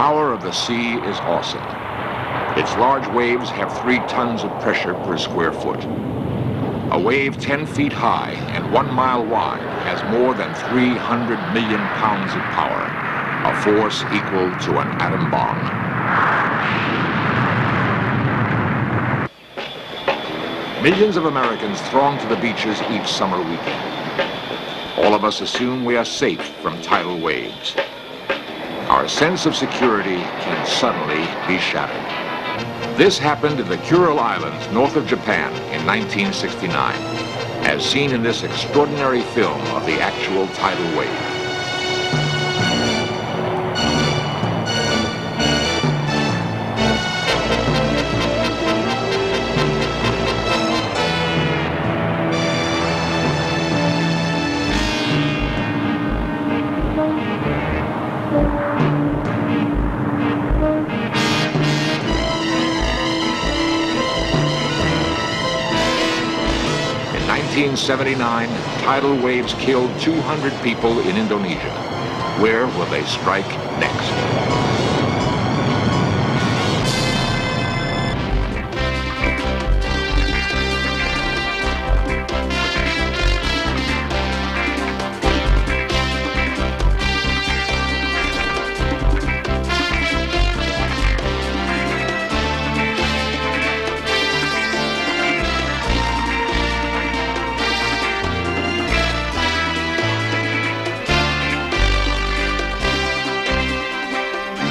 power of the sea is awesome. Its large waves have 3 tons of pressure per square foot. A wave 10 feet high and 1 mile wide has more than 300 million pounds of power, a force equal to an atom bomb. Millions of Americans throng to the beaches each summer weekend. All of us assume we are safe from tidal waves. Our sense of security can suddenly be shattered. This happened in the Kuril Islands north of Japan in 1969, as seen in this extraordinary film of the actual tidal wave. In 1979, tidal waves killed 200 people in Indonesia. Where will they strike next?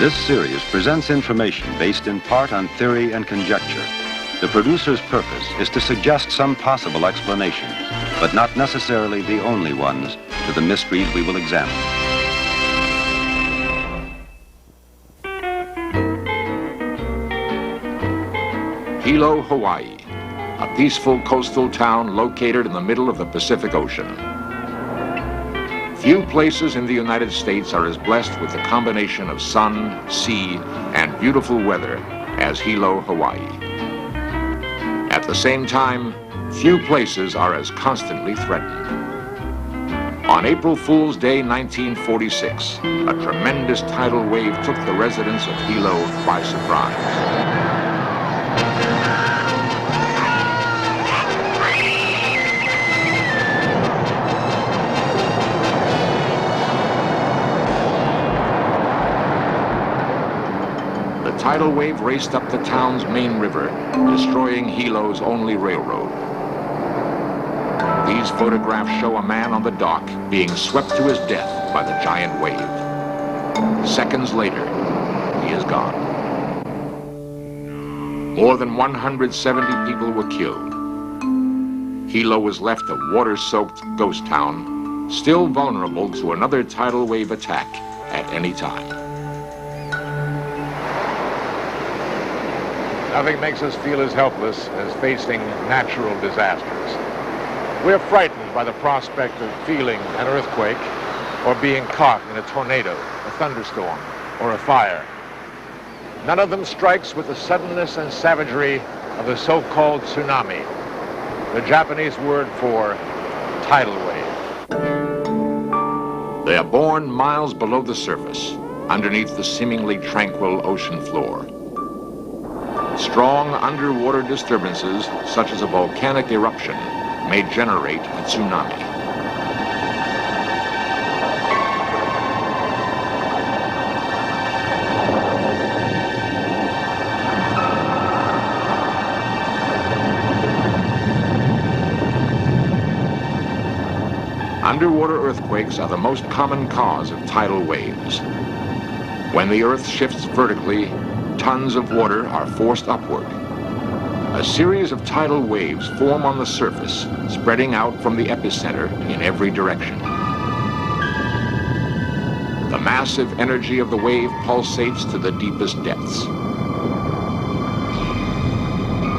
This series presents information based in part on theory and conjecture. The producer's purpose is to suggest some possible explanations, but not necessarily the only ones, to the mysteries we will examine. Hilo, Hawaii, a peaceful coastal town located in the middle of the Pacific Ocean. Few places in the United States are as blessed with the combination of sun, sea, and beautiful weather as Hilo, Hawaii. At the same time, few places are as constantly threatened. On April Fool's Day 1946, a tremendous tidal wave took the residents of Hilo by surprise. The tidal wave raced up the town's main river, destroying Hilo's only railroad. These photographs show a man on the dock being swept to his death by the giant wave. Seconds later, he is gone. More than 170 people were killed. Hilo was left a water-soaked ghost town, still vulnerable to another tidal wave attack at any time. Nothing makes us feel as helpless as facing natural disasters. We're frightened by the prospect of feeling an earthquake or being caught in a tornado, a thunderstorm, or a fire. None of them strikes with the suddenness and savagery of the so-called tsunami, the Japanese word for tidal wave. They are born miles below the surface, underneath the seemingly tranquil ocean floor. Strong underwater disturbances, such as a volcanic eruption, may generate a tsunami. Underwater earthquakes are the most common cause of tidal waves. When the Earth shifts vertically, tons of water are forced upward. A series of tidal waves form on the surface, spreading out from the epicenter in every direction. The massive energy of the wave pulsates to the deepest depths.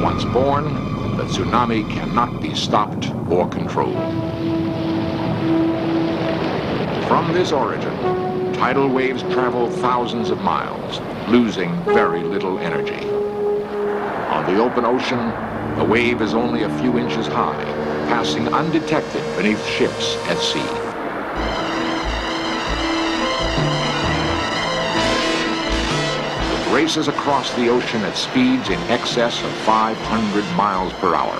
Once born, the tsunami cannot be stopped or controlled. From this origin, tidal waves travel thousands of miles, losing very little energy. On the open ocean, the wave is only a few inches high, passing undetected beneath ships at sea. races across the ocean at speeds in excess of 500 miles per hour.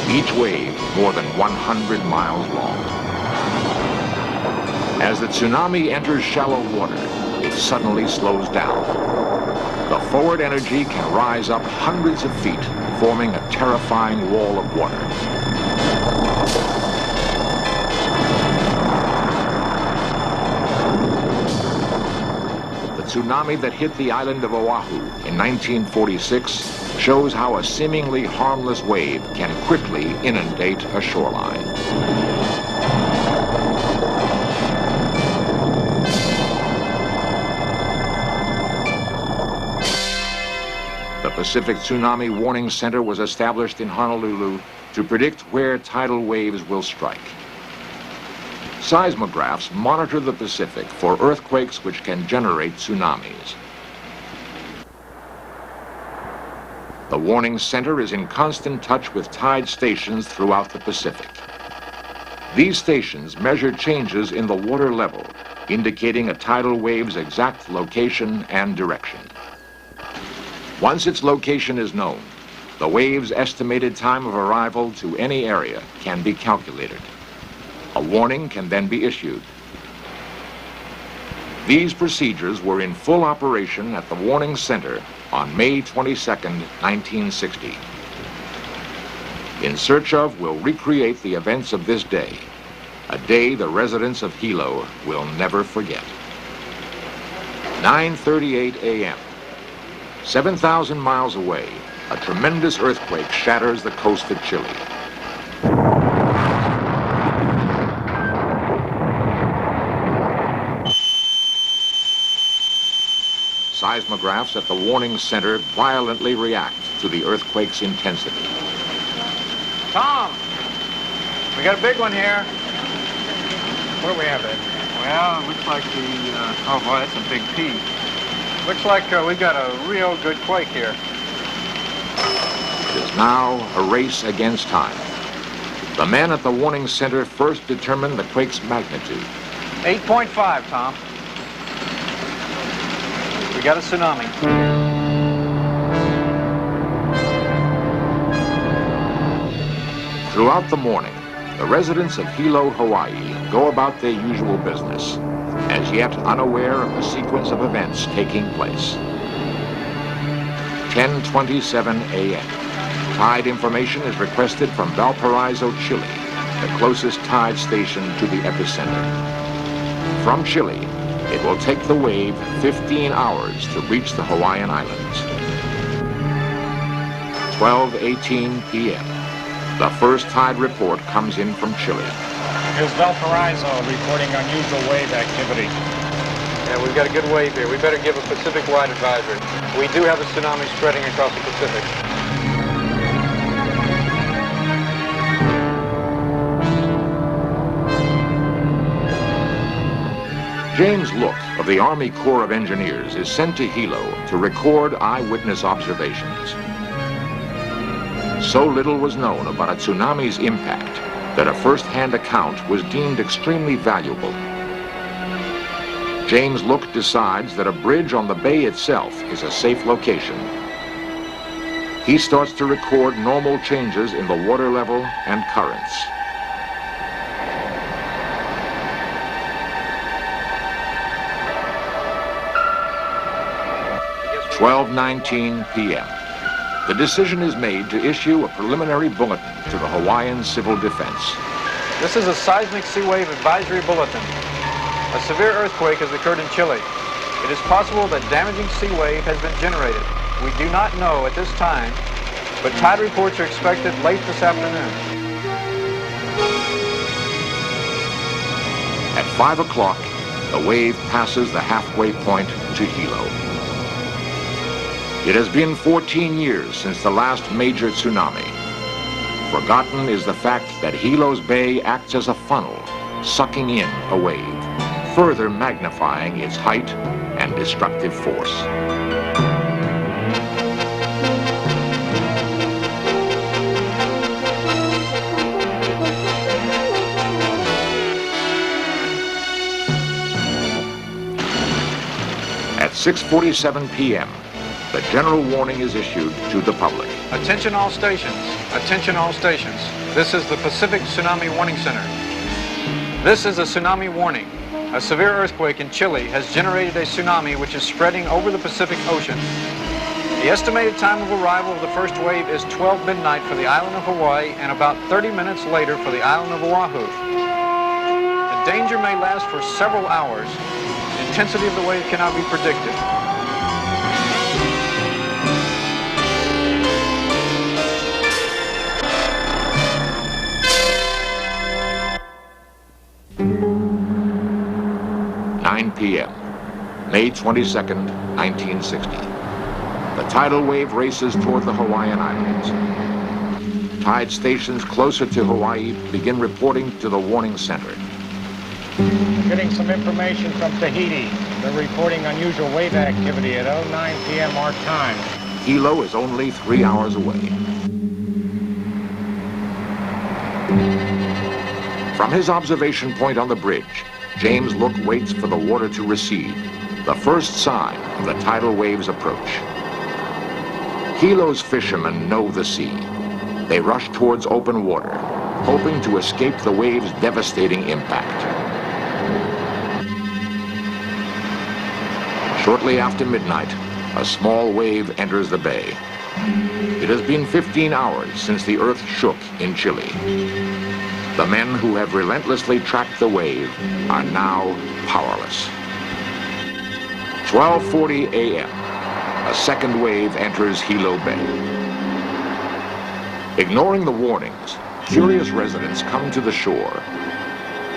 Each wave more than 100 miles long. As the tsunami enters shallow water, it suddenly slows down. The forward energy can rise up hundreds of feet, forming a terrifying wall of water. The tsunami that hit the island of Oahu in 1946 shows how a seemingly harmless wave can quickly inundate a shoreline. The Pacific Tsunami Warning Center was established in Honolulu to predict where tidal waves will strike. Seismographs monitor the Pacific for earthquakes which can generate tsunamis. The Warning Center is in constant touch with tide stations throughout the Pacific. These stations measure changes in the water level, indicating a tidal wave's exact location and direction. Once its location is known, the wave's estimated time of arrival to any area can be calculated. A warning can then be issued. These procedures were in full operation at the Warning Center on May 22, 1960. In Search Of will recreate the events of this day, a day the residents of Hilo will never forget. 9:38 a.m. 7,000 miles away, a tremendous earthquake shatters the coast of Chile. Seismographs at the Warning Center violently react to the earthquake's intensity. Tom, we got a big one here. What do we have there? Well, it looks like oh boy, that's a big P. Looks like we've got a real good quake here. It is now a race against time. The men at the Warning Center first determine the quake's magnitude. 8.5, Tom. We got a tsunami. Throughout the morning, the residents of Hilo, Hawaii go about their usual business, as yet unaware of the sequence of events taking place. 10:27 a.m. Tide information is requested from Valparaiso, Chile, the closest tide station to the epicenter. From Chile, it will take the wave 15 hours to reach the Hawaiian Islands. 12:18 p.m. The first tide report comes in from Chile. Here's Valparaiso reporting unusual wave activity. Yeah, we've got a good wave here. We better give a Pacific-wide advisory. We do have a tsunami spreading across the Pacific. James Look of the Army Corps of Engineers is sent to Hilo to record eyewitness observations. So little was known about a tsunami's impact that a first-hand account was deemed extremely valuable. James Look decides that a bridge on the bay itself is a safe location. He starts to record normal changes in the water level and currents. at 12:19 p.m. The decision is made to issue a preliminary bulletin to the Hawaiian Civil Defense. This is a seismic sea wave advisory bulletin. A severe earthquake has occurred in Chile. It is possible that damaging sea wave has been generated. We do not know at this time, but tide reports are expected late this afternoon. At 5 o'clock, the wave passes the halfway point to Hilo. It has been 14 years since the last major tsunami. Forgotten is the fact that Hilo's bay acts as a funnel, sucking in a wave, further magnifying its height and destructive force. At 6:47 p.m., the general warning is issued to the public. Attention all stations. Attention all stations. This is the Pacific Tsunami Warning Center. This is a tsunami warning. A severe earthquake in Chile has generated a tsunami which is spreading over the Pacific Ocean. The estimated time of arrival of the first wave is 12 midnight for the island of Hawaii and about 30 minutes later for the island of Oahu. The danger may last for several hours. The intensity of the wave cannot be predicted. p.m., May 22nd, 1960. The tidal wave races toward the Hawaiian Islands. Tide stations closer to Hawaii begin reporting to the warning center. We're getting some information from Tahiti. They're reporting unusual wave activity at 09 p.m. our time. Hilo is only 3 hours away. From his observation point on the bridge, James Look waits for the water to recede, the first sign of the tidal wave's approach. Hilo's fishermen know the sea. They rush towards open water, hoping to escape the wave's devastating impact. Shortly after midnight, a small wave enters the bay. It has been 15 hours since the earth shook in Chile. The men who have relentlessly tracked the wave are now powerless. 12:40 a.m., a second wave enters Hilo Bay. Ignoring the warnings, curious residents come to the shore.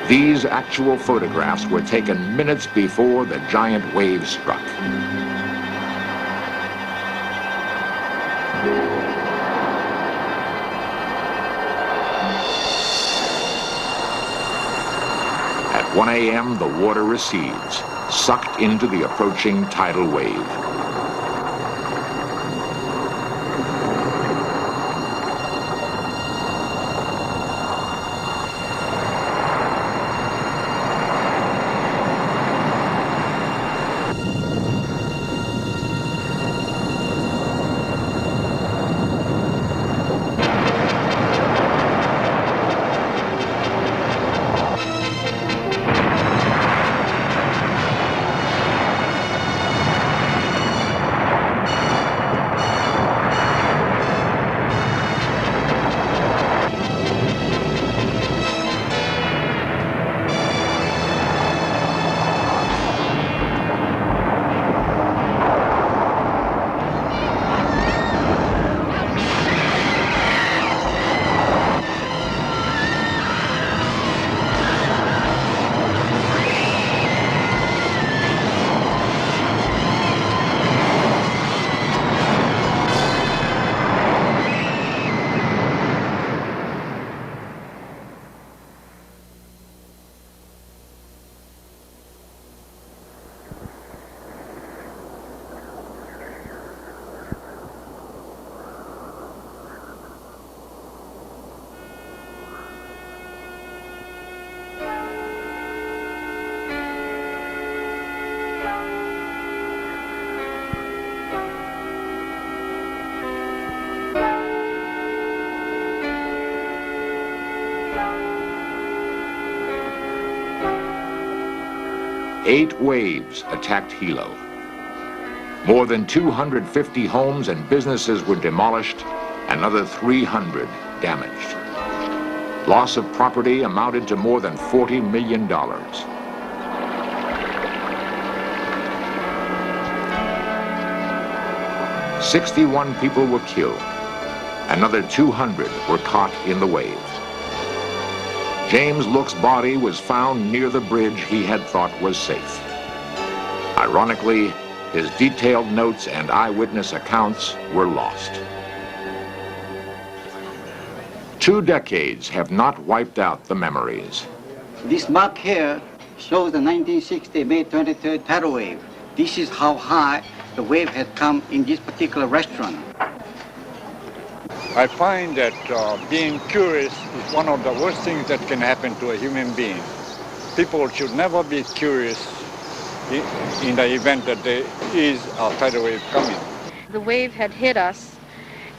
These actual photographs were taken minutes before the giant wave struck. At 1 a.m., the water recedes, sucked into the approaching tidal wave. Eight waves attacked Hilo. More than 250 homes and businesses were demolished, another 300 damaged. Loss of property amounted to more than $40 million. 61 people were killed. Another 200 were caught in the wave. James Look's body was found near the bridge he had thought was safe. Ironically, his detailed notes and eyewitness accounts were lost. 2 decades have not wiped out the memories. This mark here shows the 1960 May 23rd tidal wave. This is how high the wave had come in this particular restaurant. I find that being curious is one of the worst things that can happen to a human being. People should never be curious in the event that there is a tidal wave coming. The wave had hit us,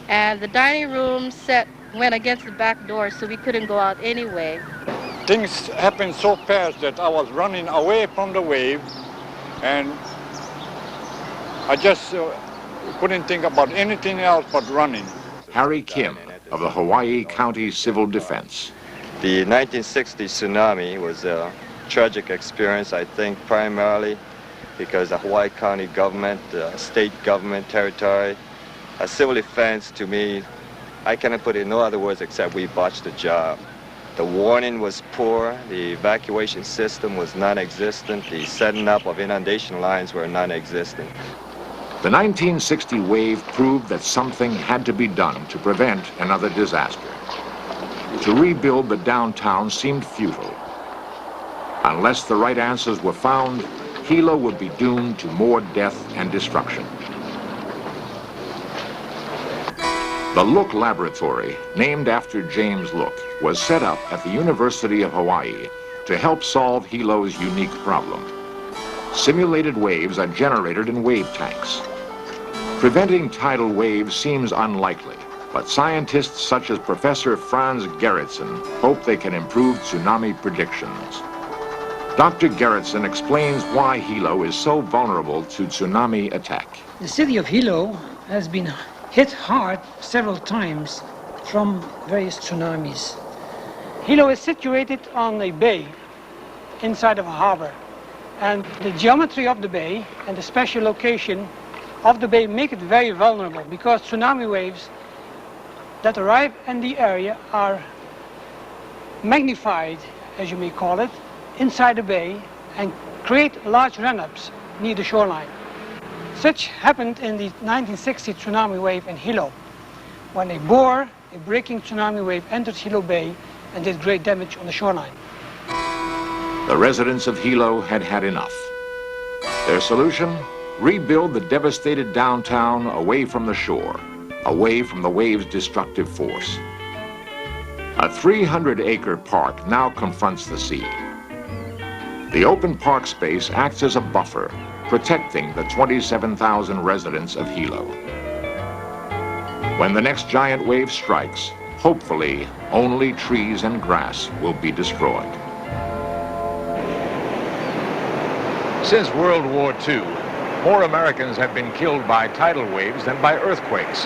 and the dining room set went against the back door, so we couldn't go out anyway. Things happened so fast that I was running away from the wave, and I just couldn't think about anything else but running. Harry Kim of the Hawaii County Civil Defense. The 1960 tsunami was a tragic experience, I think, primarily because the Hawaii County government, state government, territory, civil defense, to me, I cannot put it in no other words except we botched the job. The warning was poor, the evacuation system was non-existent, the setting up of inundation lines were non-existent. The 1960 wave proved that something had to be done to prevent another disaster. To rebuild the downtown seemed futile. Unless the right answers were found, Hilo would be doomed to more death and destruction. The Look Laboratory, named after James Look, was set up at the University of Hawaii to help solve Hilo's unique problem. Simulated waves are generated in wave tanks. Preventing tidal waves seems unlikely, but scientists such as Professor Franz Gerritsen hope they can improve tsunami predictions. Dr. Gerritsen explains why Hilo is so vulnerable to tsunami attack. The city of Hilo has been hit hard several times from various tsunamis. Hilo is situated on a bay inside of a harbor, and the geometry of the bay and the special location of the bay make it very vulnerable because tsunami waves that arrive in the area are magnified, as you may call it, inside the bay and create large run-ups near the shoreline. Such happened in the 1960 tsunami wave in Hilo, when a breaking tsunami wave entered Hilo Bay and did great damage on the shoreline. The residents of Hilo had had enough. Their solution? Rebuild the devastated downtown away from the shore, away from the wave's destructive force. A 300-acre park now confronts the sea. The open park space acts as a buffer, protecting the 27,000 residents of Hilo. When the next giant wave strikes, hopefully only trees and grass will be destroyed. Since World War II, more Americans have been killed by tidal waves than by earthquakes.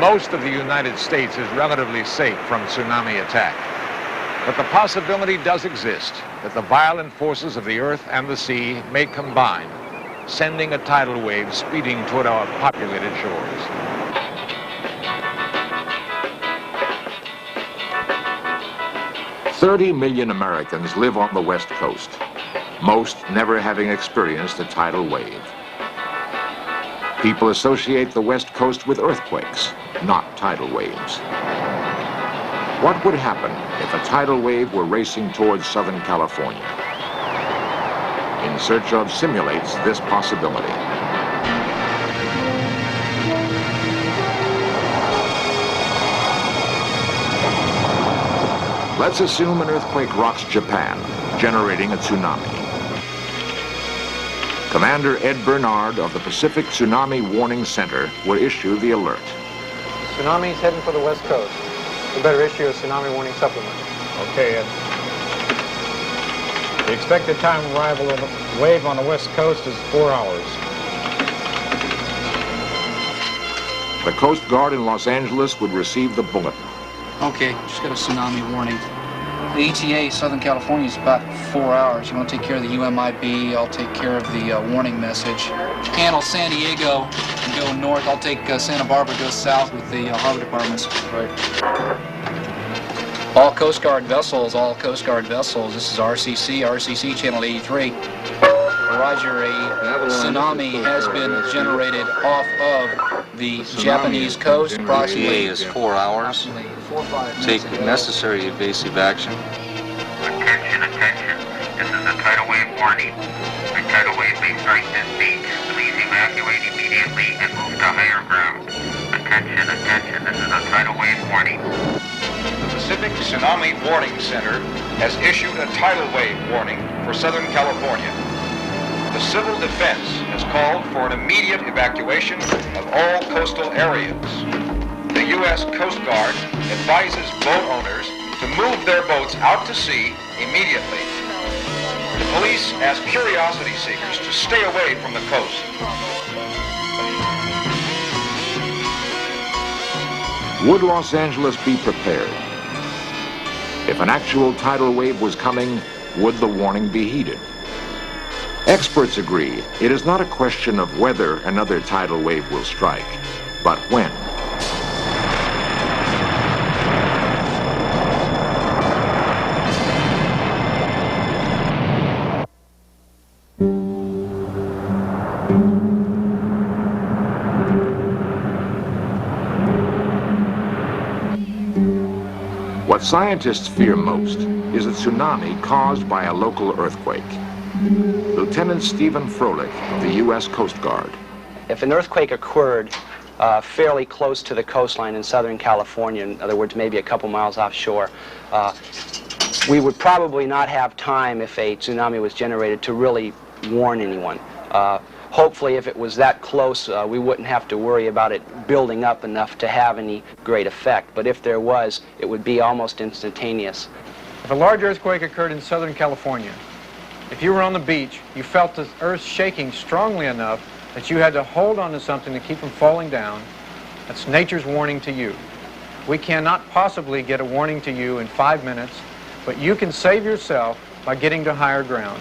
Most of the United States is relatively safe from tsunami attack. But the possibility does exist that the violent forces of the earth and the sea may combine, sending a tidal wave speeding toward our populated shores. "30 million Americans live on the West Coast, most never having experienced a tidal wave. People associate the West Coast with earthquakes, not tidal waves. What would happen if a tidal wave were racing towards Southern California? In Search Of simulates this possibility. Let's assume an earthquake rocks Japan, generating a tsunami. Commander Ed Bernard of the Pacific Tsunami Warning Center will issue the alert. Tsunami's heading for the West Coast. We better issue a tsunami warning supplement. Okay, Ed. The expected time of arrival of the wave on the West Coast is 4 hours. The Coast Guard in Los Angeles would receive the bulletin. Okay, just got a tsunami warning. The ETA, Southern California, is about 4 hours. You want to take care of the UMIB, I'll take care of the warning message. Handle San Diego and go north. I'll take Santa Barbara, go south with the harbor departments. Right. All Coast Guard vessels, this is RCC channel 83. Roger, a tsunami has been generated off of the Japanese coast. Approximately ETA is 4 hours. 4 or 5 Take necessary evasive action. Attention. This is a tidal wave warning. A tidal wave may strike this beach. Please evacuate immediately and move to higher ground. Attention. This is a tidal wave warning. The Pacific Tsunami Warning Center has issued a tidal wave warning for Southern California. The Civil Defense has called for an immediate evacuation of all coastal areas. The U.S. Coast Guard advises boat owners to move their boats out to sea immediately. The police ask curiosity seekers to stay away from the coast. Would Los Angeles be prepared? If an actual tidal wave was coming, would the warning be heeded? Experts agree it is not a question of whether another tidal wave will strike, but when. What scientists fear most is a tsunami caused by a local earthquake. Lieutenant Stephen Froelich of the U.S. Coast Guard. If an earthquake occurred fairly close to the coastline in Southern California, in other words, maybe a couple miles offshore, we would probably not have time if a tsunami was generated to really warn anyone. Hopefully, if it was that close, we wouldn't have to worry about it building up enough to have any great effect. But if there was, it would be almost instantaneous. If a large earthquake occurred in Southern California, if you were on the beach, you felt the earth shaking strongly enough that you had to hold on to something to keep from falling down, that's nature's warning to you. We cannot possibly get a warning to you in 5 minutes, but you can save yourself by getting to higher ground.